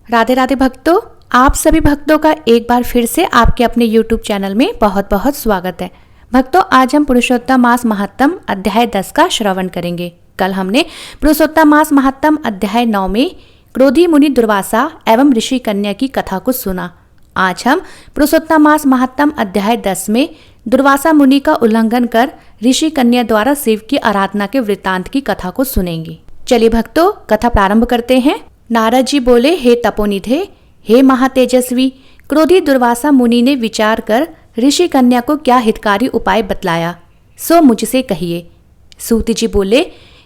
राधे राधे भक्तों, आप सभी भक्तों का एक बार फिर से आपके अपने YouTube चैनल में बहुत बहुत स्वागत है। भक्तों, आज हम पुरुषोत्तम मास महात्म अध्याय 10 का श्रवण करेंगे। कल हमने पुरुषोत्तम मास महात्म अध्याय 9 में क्रोधी मुनि दुर्वासा एवं ऋषि कन्या की कथा को सुना। आज हम पुरुषोत्तम मास महात्म अध्याय 10 में दुर्वासा मुनि का उल्लंघन कर ऋषि कन्या द्वारा शिव की आराधना के वृत्तांत की कथा को सुनेंगे। चलिए भक्तों, कथा प्रारंभ करते हैं। नारद जी बोले, हे तपोनिधे, हे महातेजस्वी, क्रोधी दुर्वासा मुनि ने विचार कर ऋषि कन्या को क्या हितकारी उपाय बतलाया, सो मुझसे कहिए। सूत जी बोले,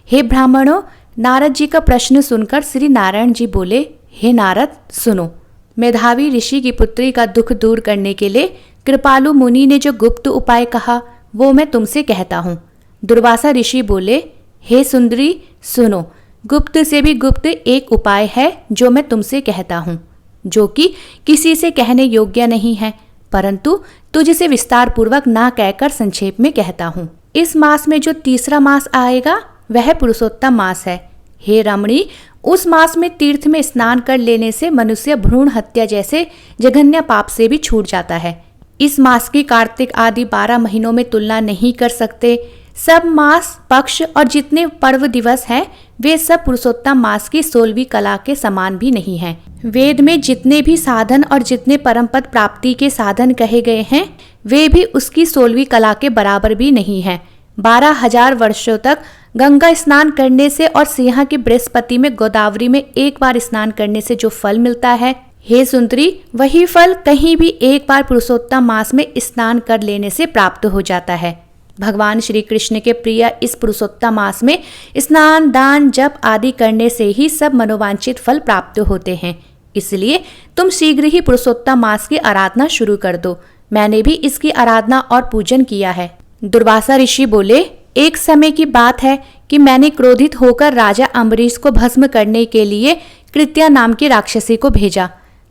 हे ब्राह्मणों, नारद जी का प्रश्न सुनकर श्री नारायण जी बोले, हे नारद सुनो। मेधावी ऋषि की पुत्री का दुख दूर करने के लिए कृपालु मुनि ने जो गुप्त उपाय कहा वो मैं तुमसे कहता हूँ। दुर्वासा ऋषि बोले, हे सुंदरी सुनो, गुप्त से भी गुप्त एक उपाय है जो मैं तुमसे कहता हूँ, जो कि किसी से कहने योग्य नहीं है, परंतु तुझसे विस्तार पूर्वक ना कहकर संक्षेप में कहता हूँ। इस मास में जो तीसरा मास आएगा वह पुरुषोत्तम मास है। हे रमणी, उस मास में तीर्थ में स्नान कर लेने से मनुष्य भ्रूण हत्या जैसे जघन्य पाप से भी छूट जाता है। इस मास की कार्तिक आदि 12 महीनों में तुलना नहीं कर सकते। सब मास, पक्ष और जितने पर्व दिवस हैं वे सब पुरुषोत्तम मास की 16वीं कला के समान भी नहीं हैं। वेद में जितने भी साधन और जितने परम पद प्राप्ति के साधन कहे गए हैं वे भी उसकी 16वीं कला के बराबर भी नहीं हैं। 12,000 वर्षों तक गंगा स्नान करने से और सिंह की बृहस्पति में गोदावरी में एक बार स्नान करने से जो फल मिलता है, हे सुंदरी, वही फल कहीं भी एक बार पुरुषोत्तम मास में स्नान कर लेने से प्राप्त हो जाता है। भगवान श्री कृष्ण के प्रिय इस पुरुषोत्तम मास में स्नान, दान, जप आदि करने से ही सब मनोवांछित फल प्राप्त होते हैं। इसलिए तुम शीघ्र ही पुरुषोत्तम मास की आराधना शुरू कर दो। मैंने भी इसकी आराधना और पूजन किया है। दुर्वासा ऋषि बोले, एक समय की बात है कि मैंने क्रोधित होकर राजा अम्बरीश को भस्म करने के लिए कृत्या नाम की राक्षसी को भेजा।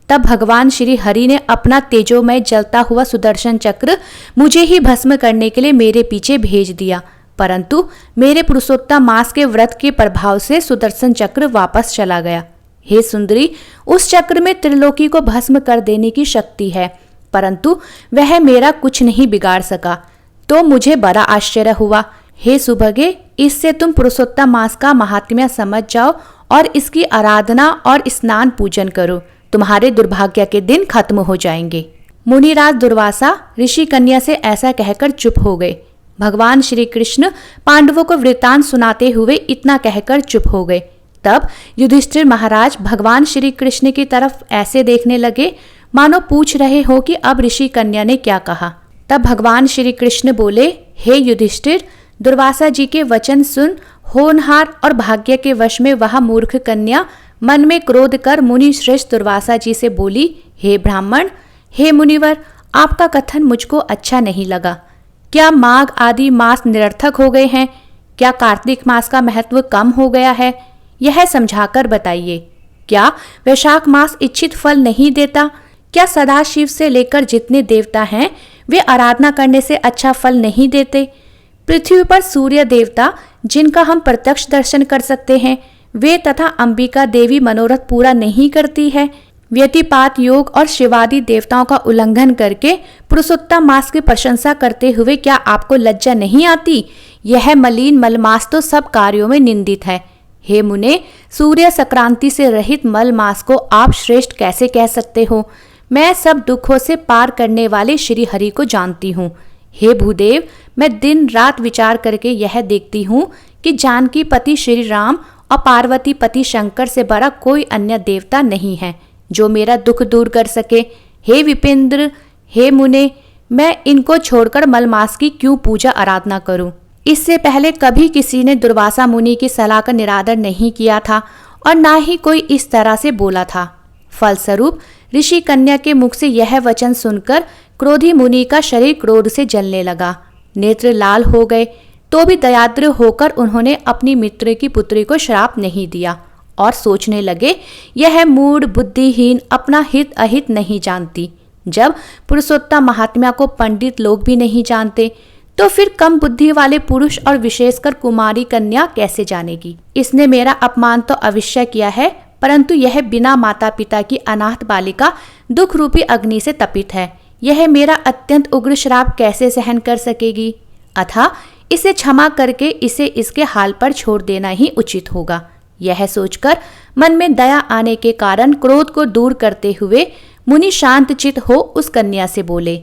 तब भगवान श्री हरि ने अपना तेजोमय जलता हुआ सुदर्शन चक्र मुझे ही भस्म करने के लिए मेरे पीछे भेज दिया, परंतु मेरे पुरुषोत्तम मास के व्रत के प्रभाव से सुदर्शन चक्र वापस चला गया। हे सुंदरी, उस चक्र में त्रिलोकी को भस्म कर देने की शक्ति है, परंतु वह मेरा कुछ नहीं बिगाड़ सका। तो मुझे बड़ा आश्चर्य हुआ। हे सुभगे, इससे तुम पुरुषोत्तम मास का महात्म्य समझ जाओ और इसकी आराधना और स्नान पूजन करो। तुम्हारे दुर्भाग्य के दिन खत्म हो जाएंगे। मुनिराज दुर्वासा ऋषि कन्या से ऐसा कहकर चुप हो गए। भगवान श्री कृष्ण पांडवों को वृत्तांत सुनाते हुए इतना कहकर चुप हो गए। तब युधिष्ठिर महाराज भगवान श्री कृष्ण की तरफ ऐसे देखने लगे मानो पूछ रहे हो कि अब ऋषि कन्या ने क्या कहा। तब भगवान श्री कृष्ण बोले, हे युधिष्ठिर, दुर्वासा जी के वचन सुन। होनहार और भाग्य के वश में वह मूर्ख कन्या मन में क्रोध कर मुनि श्रेष्ठ दुर्वासा जी से बोली, हे ब्राह्मण, हे मुनिवर, आपका कथन मुझको अच्छा नहीं लगा। क्या माघ आदि मास निरर्थक हो गए हैं? क्या कार्तिक मास का महत्व कम हो गया है? यह समझाकर बताइए। क्या वैशाख मास इच्छित फल नहीं देता? क्या सदाशिव से लेकर जितने देवता हैं वे आराधना करने से अच्छा फल नहीं देते? पृथ्वी पर सूर्य देवता, जिनका हम प्रत्यक्ष दर्शन कर सकते हैं, वे तथा अंबिका देवी मनोरथ पूरा नहीं करती है। व्यतिपात योग और शिवादि देवताओं का उल्लंघन करके पुरुषोत्तम मास की प्रशंसा करते हुए क्या आपको लज्जा नहीं आती? यह मलिन मलमास तो सब कार्यों में निंदित है। हे मुने, सूर्य संक्रांति से रहित मल मास को आप श्रेष्ठ कैसे कह सकते हो? मैं सब दुखों से पार करने वाले श्री हरि को जानती हूँ। हे भूदेव, मैं दिन रात विचार करके यह देखती हूँ कि जानकी पति श्री राम और पार्वती पति शंकर से बड़ा कोई अन्य देवता नहीं है जो मेरा दुख दूर कर सके। हे विपिंद्र, हे मुने, मैं इनको छोड़कर मलमास की क्यों पूजा आराधना करूं? इससे पहले कभी किसी ने दुर्वासा मुनि की सलाह का निरादर नहीं किया था और ना ही कोई इस तरह से बोला था। फलस्वरूप ऋषि कन्या के मुख से यह वचन सुनकर क्रोधी मुनि का शरीर क्रोध से जलने लगा। नेत्र लाल हो गए तो भी दयाद्र होकर उन्होंने अपनी मित्र की पुत्री को श्राप नहीं दिया और सोचने लगे, यह मूढ़ बुद्धिहीन अपना हित अहित नहीं जानती। जब पुरुषोत्तम महात्म्य को पंडित लोग भी नहीं जानते तो फिर कम बुद्धि वाले पुरुष और विशेषकर कुमारी कन्या कैसे जानेगी? इसने मेरा अपमान तो अवश्य किया है, परंतु यह बिना माता पिता की अनाथ बालिका दुख रूपी अग्नि से तपित है। यह मेरा अत्यंत उग्र श्राप कैसे सहन कर सकेगी? अतः इसे क्षमा करके इसे इसके हाल पर छोड़ देना ही उचित होगा। यह सोचकर मन में दया आने के कारण क्रोध को दूर करते हुए मुनि शांतचित हो उस कन्या से बोले,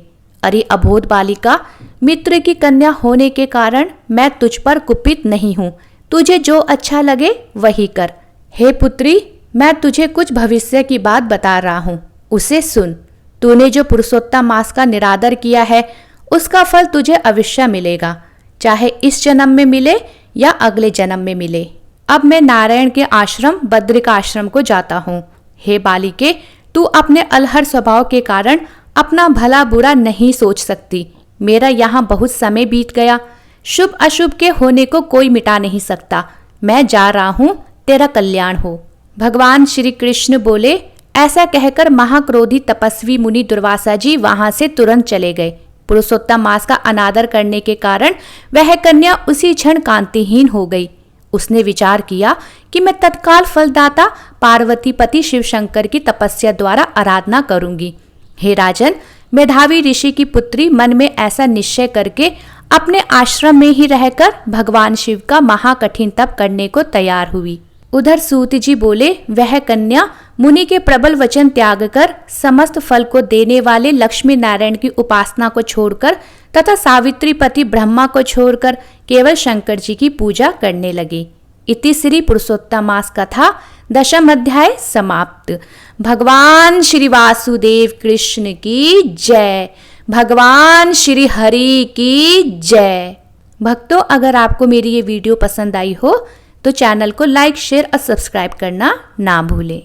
अरे अबोध बालिका, मित्र की कन्या होने के कारण मैं तुझ पर कुपित नहीं हूँ। तुझे जो अच्छा लगे वही कर। हे पुत्री, मैं तुझे कुछ भविष्य की बात बता रहा हूँ, उसे सुन। तूने जो पुरुषोत्तम मास का निरादर किया है उसका फल तुझे अवश्य मिलेगा, चाहे इस जन्म में मिले या अगले जन्म में मिले। अब मैं नारायण के आश्रम बद्रिकाश्रम को जाता हूँ। हे बालिके, तू अपने अलहर स्वभाव के कारण अपना भला बुरा नहीं सोच सकती। मेरा यहाँ बहुत समय बीत गया। शुभ अशुभ के होने को कोई मिटा नहीं सकता। मैं जा रहा हूँ, तेरा कल्याण हो। भगवान श्री कृष्ण बोले। ऐसा कहकर महाक्रोधी तपस्वी मुनि दुर्वासा जी वहां से तुरंत चले गए। पुरुषोत्तम मास का अनादर करने के कारण वह कन्या उसी क्षण कांतिहीन हो गई। उसने विचार किया कि मैं तत्काल फलदाता पार्वती पति शिव शंकर की तपस्या द्वारा आराधना करूंगी। हे राजन, मेधावी ऋषि की पुत्री मन में ऐसा निश्चय करके अपने आश्रम में ही रहकर भगवान शिव का महाकठिन तप करने को तैयार हुई। उधर सूत जी बोले, वह कन्या मुनि के प्रबल वचन त्याग कर समस्त फल को देने वाले लक्ष्मी नारायण की उपासना को छोड़कर तथा सावित्री पति ब्रह्मा को छोड़कर केवल शंकर जी की पूजा करने लगी। इति श्री पुरुषोत्तम मास कथा दशम अध्याय समाप्त। भगवान श्री वासुदेव कृष्ण की जय। भगवान श्री हरि की जय। भक्तों, अगर आपको मेरी ये वीडियो पसंद आई हो तो चैनल को लाइक, शेयर और सब्सक्राइब करना ना भूलें।